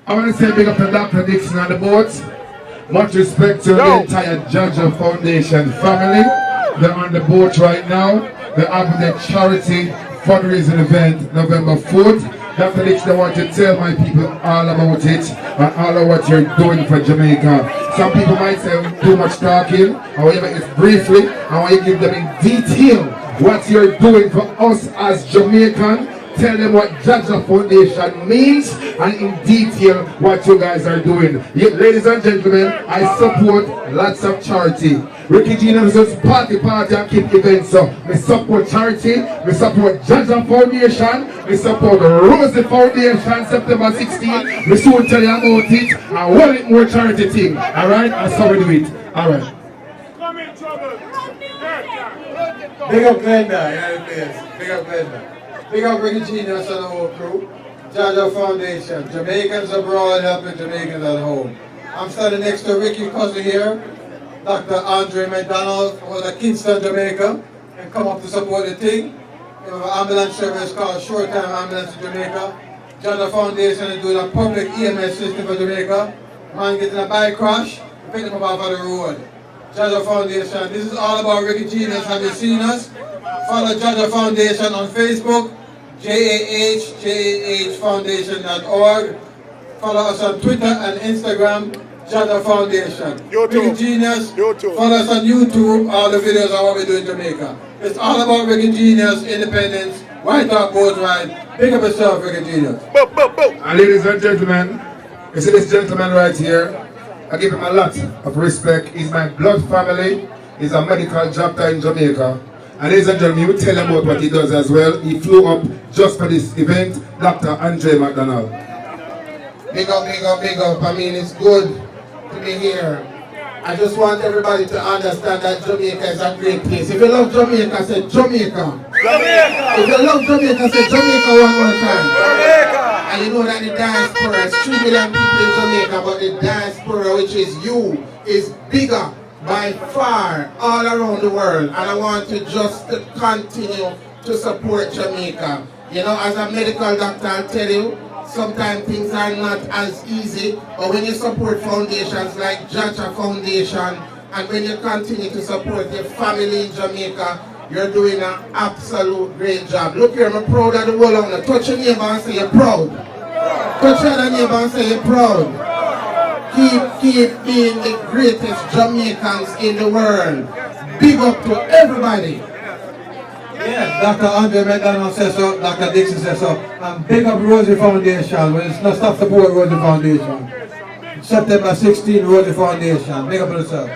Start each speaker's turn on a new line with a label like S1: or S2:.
S1: I want to say big up to Dr. Dixon on the boat. Much respect to the entire JAHJAH Foundation family. They're on the boat right now. They're having their charity fundraising event November 4th. Dr. Dixon, I want to tell my people all about it and all of what you're doing for Jamaica. Some people might say too much talking. However, it's briefly. I want you to give them in detail what you're doing for us as Jamaican. Tell them what JAHJAH Foundation means and in detail what you guys are doing. Ladies and gentlemen, I support lots of charity. Ricky Gina says party and keep events up. We support charity, we support JAHJAH Foundation, we support Rosie Foundation September 16. We soon tell you about it and one it more charity thing. Alright? That's how we do it. Alright.
S2: Big up Glenda, United States. Big up Glenda. Big up Ricky Genius and the whole crew. JAHJAH Foundation. Jamaicans abroad helping Jamaicans at home. I'm standing next to Ricky's cousin here, Dr. Andre McDonald, who is at Kingston, Jamaica, and come up to support the thing. We have an ambulance service called SureTime Ambulance in Jamaica. JAHJAH Foundation is doing a public EMS system for Jamaica. Man getting a bike crash, pick them up off of the road. JAHJAH Foundation. This is all about Ricky Genius. Have you seen us? Follow JAHJAH Foundation on Facebook, JAHJAHfoundation.org. Follow us on Twitter and Instagram, JAHJAH Foundation. Ricky Genius. Follow us on YouTube. All the videos are what we do in Jamaica. It's all about Ricky Genius, independence, white dog goes right. Pick up yourself, Ricky Genius.
S1: And ladies and gentlemen, you see this gentleman right here? I give him a lot of respect. He's my blood family. He's a medical doctor in Jamaica. And ladies and gentlemen, you tell him about what he does as well. He flew up just for this event, Dr. Andre McDonald.
S3: Big up, big up, big up. I mean, it's good to be here. I just want everybody to understand that Jamaica is a great place. If you love Jamaica, say Jamaica. Jamaica. If you love Jamaica, say Jamaica one more time. Jamaica. And you know that the diaspora is 3 million people in Jamaica, but the diaspora, which is you, is bigger by far all around the world. And I want to just continue to support Jamaica. You know, as a medical doctor, I'll tell you, sometimes things are not as easy, but when you support foundations like JAHJAH Foundation, and when you continue to support your family in Jamaica, you're doing an absolute great job. Look here, I'm proud of the whole owner. Touch your neighbor and say you're proud. Touch your other neighbor and say you're proud. Keep being the greatest Jamaicans in the world. Big up to everybody.
S2: Yes, Dr. Andre McDonald says so, Dr. Dixon says so. And big up Rosie Foundation. It's not stop support Rosie Foundation. September 16, Rosie Foundation. Big up yourself.